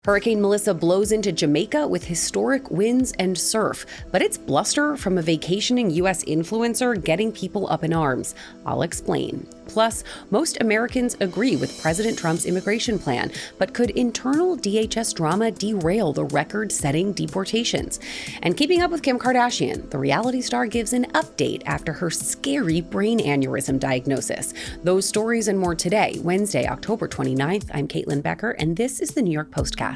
Hurricane Melissa blows into Jamaica with historic winds and surf, but it's bluster from a vacationing U.S. influencer getting people up in arms. I'll explain. Plus, most Americans agree with President Trump's immigration plan, but could internal DHS drama derail the record-setting deportations? And keeping up with Kim Kardashian, the reality star gives an update after her scary brain aneurysm diagnosis. Those stories and more today, Wednesday, October 29th. I'm Caitlin Becker, and this is the New York Postcast.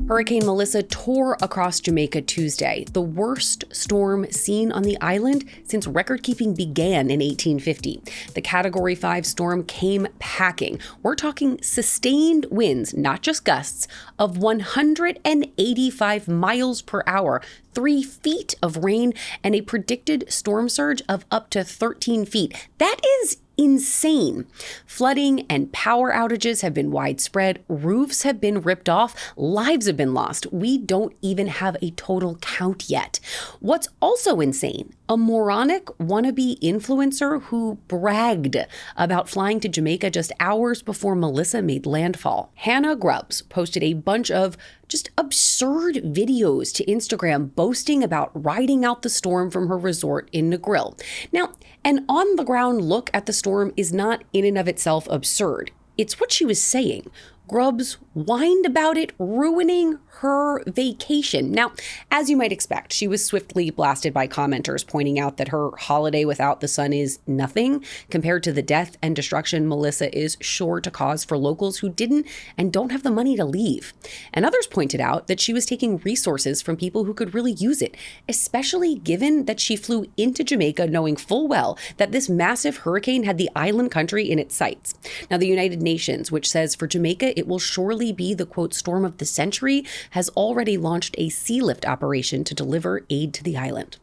Hurricane Melissa tore across Jamaica Tuesday, the worst storm seen on the island since record-keeping began in 1850. The Category 5 storm came packing. We're talking sustained winds, not just gusts, of 185 miles per hour, 3 feet of rain, and a predicted storm surge of up to 13 feet. That is insane. Flooding and power outages have been widespread. Roofs have been ripped off. Lives have been lost. We don't even have a total count yet. What's also insane, a moronic wannabe influencer who bragged about flying to Jamaica just hours before Melissa made landfall. Hannah Grubbs posted a bunch of just absurd videos to Instagram boasting about riding out the storm from her resort in Negril. Now, an on-the-ground look at the storm is not in and of itself absurd. It's what she was saying. Grubbs whined about it ruining her vacation. Now, as you might expect, she was swiftly blasted by commenters pointing out that her holiday without the sun is nothing compared to the death and destruction Melissa is sure to cause for locals who didn't and don't have the money to leave. And others pointed out that she was taking resources from people who could really use it, especially given that she flew into Jamaica knowing full well that this massive hurricane had the island country in its sights. Now, the United Nations, which says for Jamaica it will surely be the, quote, storm of the century, has already launched a sea lift operation to deliver aid to the island.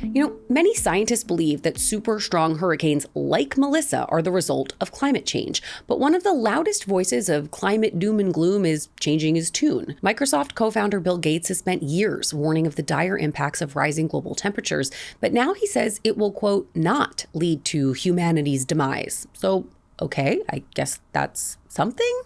You know, many scientists believe that super strong hurricanes like Melissa are the result of climate change. But one of the loudest voices of climate doom and gloom is changing his tune. Microsoft co-founder Bill Gates has spent years warning of the dire impacts of rising global temperatures, but now he says it will, quote, not lead to humanity's demise. So, okay, I guess that's something?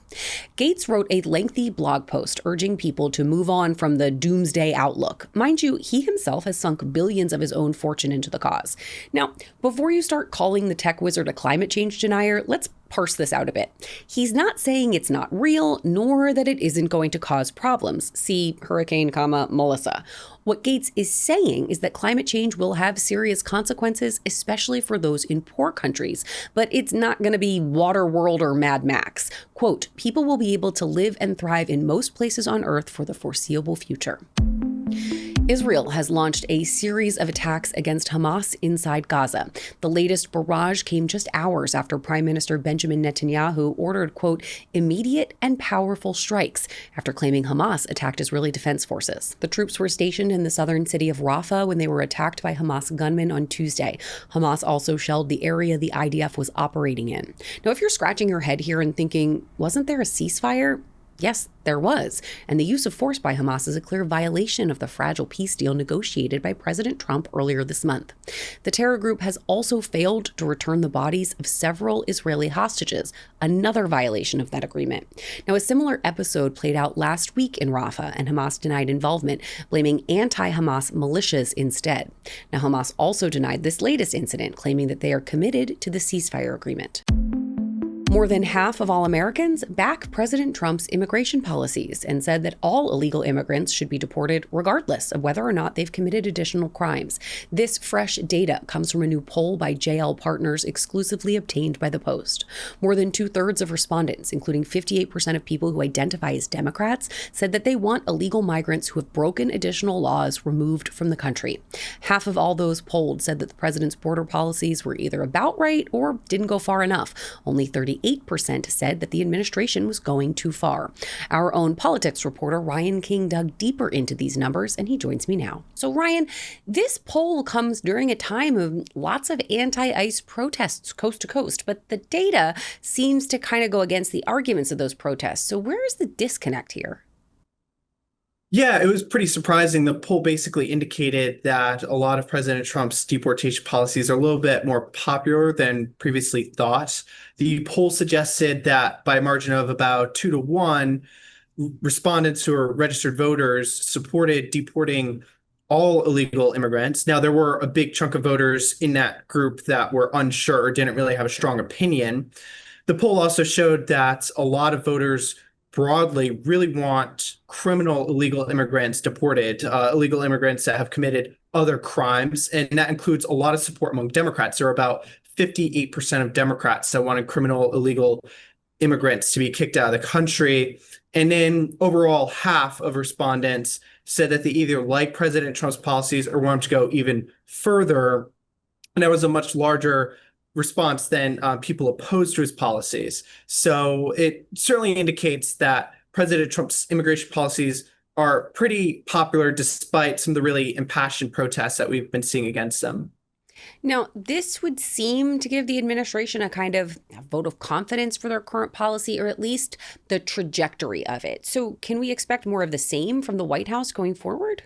Gates wrote a lengthy blog post urging people to move on from the doomsday outlook. Mind you, he himself has sunk billions of his own fortune into the cause. Now, before you start calling the tech wizard a climate change denier, let's parse this out a bit. He's not saying it's not real, nor that it isn't going to cause problems. See Hurricane, Melissa. What Gates is saying is that climate change will have serious consequences, especially for those in poor countries, but it's not going to be Waterworld or Mad Max. Quote, people will be able to live and thrive in most places on Earth for the foreseeable future. Israel has launched a series of attacks against Hamas inside Gaza. The latest barrage came just hours after Prime Minister Benjamin Netanyahu ordered, quote, immediate and powerful strikes after claiming Hamas attacked Israeli defense forces. The troops were stationed in the southern city of Rafah when they were attacked by Hamas gunmen on Tuesday. Hamas also shelled the area the IDF was operating in. Now, if you're scratching your head here and thinking, wasn't there a ceasefire? Yes, there was, and the use of force by Hamas is a clear violation of the fragile peace deal negotiated by President Trump earlier this month. The terror group has also failed to return the bodies of several Israeli hostages, another violation of that agreement. Now, a similar episode played out last week in Rafah, and Hamas denied involvement, blaming anti-Hamas militias instead. Now, Hamas also denied this latest incident, claiming that they are committed to the ceasefire agreement. More than half of all Americans back President Trump's immigration policies and said that all illegal immigrants should be deported regardless of whether or not they've committed additional crimes. This fresh data comes from a new poll by JL Partners exclusively obtained by the Post. More than 2/3 of respondents, including 58% of people who identify as Democrats, said that they want illegal migrants who have broken additional laws removed from the country. Half of all those polled said that the president's border policies were either about right or didn't go far enough. Only 38% said that the administration was going too far. Our own politics reporter Ryan King dug deeper into these numbers, and he joins me now. So Ryan, this poll comes during a time of lots of anti-ICE protests coast to coast, but the data seems to kind of go against the arguments of those protests. So where is the disconnect here? Yeah, it was pretty surprising. The poll basically indicated that a lot of President Trump's deportation policies are a little bit more popular than previously thought. The poll suggested that by a margin of about 2 to 1, respondents who are registered voters supported deporting all illegal immigrants. Now, there were a big chunk of voters in that group that were unsure or didn't really have a strong opinion. The poll also showed that a lot of voters broadly really want criminal illegal immigrants deported, illegal immigrants that have committed other crimes. And that includes a lot of support among Democrats. There are about 58% of Democrats that wanted criminal illegal immigrants to be kicked out of the country. And then overall, half of respondents said that they either like President Trump's policies or want to go even further. And that was a much larger response than people opposed to his policies. So it certainly indicates that President Trump's immigration policies are pretty popular despite some of the really impassioned protests that we've been seeing against them. Now, this would seem to give the administration a kind of vote of confidence for their current policy, or at least the trajectory of it. So, can we expect more of the same from the White House going forward?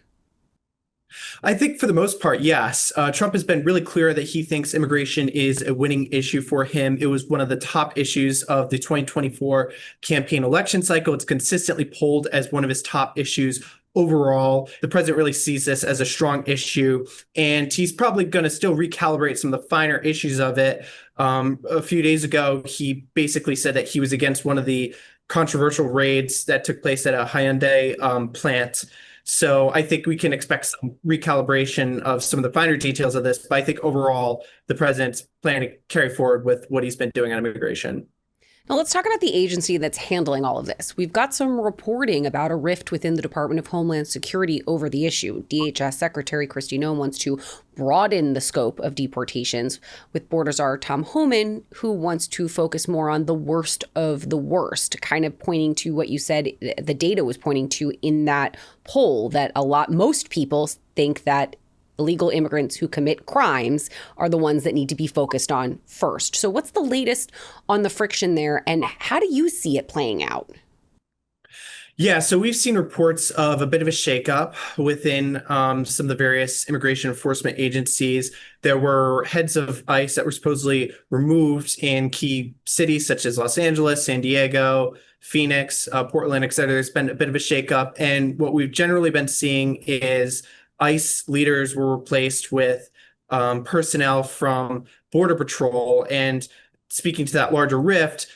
I think for the most part, yes. Trump has been really clear that he thinks immigration is a winning issue for him. It was one of the top issues of the 2024 campaign election cycle. It's consistently polled as one of his top issues overall. The president really sees this as a strong issue, and he's probably going to still recalibrate some of the finer issues of it. A few days ago, he basically said that he was against one of the controversial raids that took place at a Hyundai plant. So I think we can expect some recalibration of some of the finer details of this. But I think overall, the president's planning to carry forward with what he's been doing on immigration. Now, let's talk about the agency that's handling all of this. We've got some reporting about a rift within the Department of Homeland Security over the issue. DHS Secretary Kristi Noem wants to broaden the scope of deportations, with Border Czar Tom Homan, who wants to focus more on the worst of the worst, kind of pointing to what you said the data was pointing to in that poll, that most people think that illegal immigrants who commit crimes are the ones that need to be focused on first. So what's the latest on the friction there, and how do you see it playing out? Yeah, so we've seen reports of a bit of a shakeup within some of the various immigration enforcement agencies. There were heads of ICE that were supposedly removed in key cities such as Los Angeles, San Diego, Phoenix, Portland, et cetera. There's been a bit of a shakeup. And what we've generally been seeing is ICE leaders were replaced with personnel from Border Patrol. And speaking to that larger rift,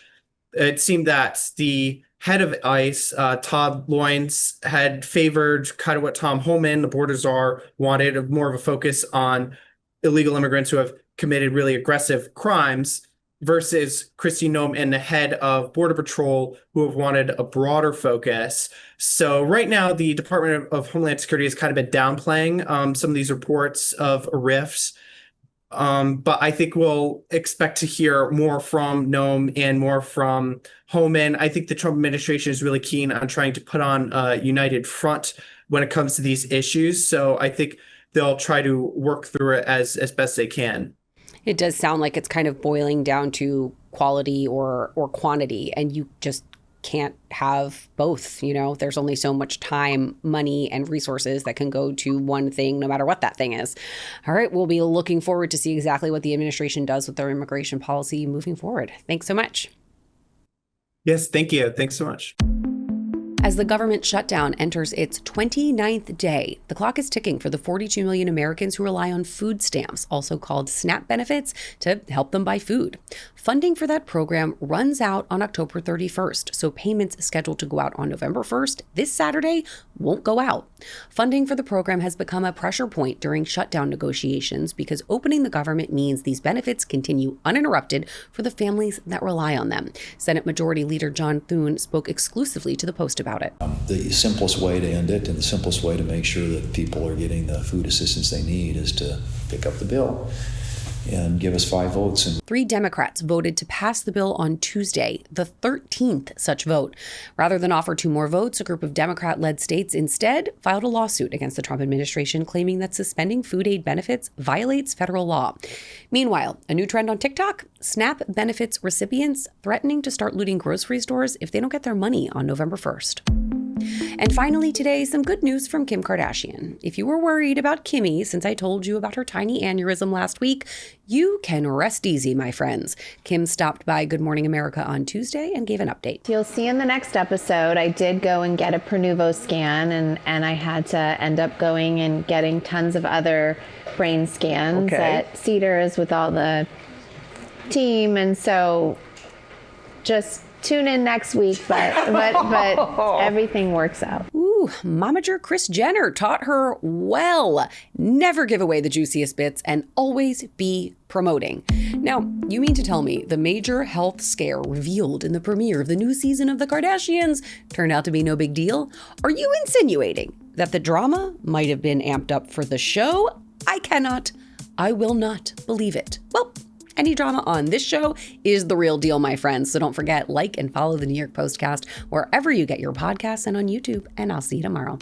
it seemed that the head of ICE, Todd Loynes, had favored kind of what Tom Homan, the border czar, wanted, of more of a focus on illegal immigrants who have committed really aggressive crimes, versus Kristi Noem and the head of Border Patrol, who have wanted a broader focus. So right now, the Department of Homeland Security has kind of been downplaying some of these reports of rifts. But I think we'll expect to hear more from Noem and more from Homan. I think the Trump administration is really keen on trying to put on a united front when it comes to these issues. So I think they'll try to work through it as best they can. It does sound like it's kind of boiling down to quality or quantity, and you just can't have both. There's only so much time, money, and resources that can go to one thing, no matter what that thing is. All right, we'll be looking forward to see exactly what the administration does with their immigration policy moving forward. Thanks so much. Yes, thank you. Thanks so much. As the government shutdown enters its 29th day, the clock is ticking for the 42 million Americans who rely on food stamps, also called SNAP benefits, to help them buy food. Funding for that program runs out on October 31st, so payments scheduled to go out on November 1st, this Saturday, won't go out. Funding for the program has become a pressure point during shutdown negotiations because opening the government means these benefits continue uninterrupted for the families that rely on them. Senate Majority Leader John Thune spoke exclusively to the Post about it. The simplest way to end it and the simplest way to make sure that people are getting the food assistance they need is to pick up the bill and give us 5 votes. And 3 Democrats voted to pass the bill on Tuesday, the 13th such vote. Rather than offer 2 more votes, a group of Democrat-led states instead filed a lawsuit against the Trump administration, claiming that suspending food aid benefits violates federal law. Meanwhile, a new trend on TikTok: SNAP benefits recipients threatening to start looting grocery stores if they don't get their money on November 1st. And finally today, some good news from Kim Kardashian. If you were worried about Kimmy since I told you about her tiny aneurysm last week, you can rest easy, my friends. Kim stopped by Good Morning America on Tuesday and gave an update. You'll see in the next episode, I did go and get a Pronuvo scan, and I had to end up going and getting tons of other brain scans at Cedars with all the team, and so just tune in next week, but everything works out. Ooh, momager Kris Jenner taught her well. Never give away the juiciest bits and always be promoting. Now, you mean to tell me the major health scare revealed in the premiere of the new season of The Kardashians turned out to be no big deal? Are you insinuating that the drama might have been amped up for the show? I will not believe it. Well, any drama on this show is the real deal, my friends. So don't forget, like and follow the New York Postcast wherever you get your podcasts and on YouTube. And I'll see you tomorrow.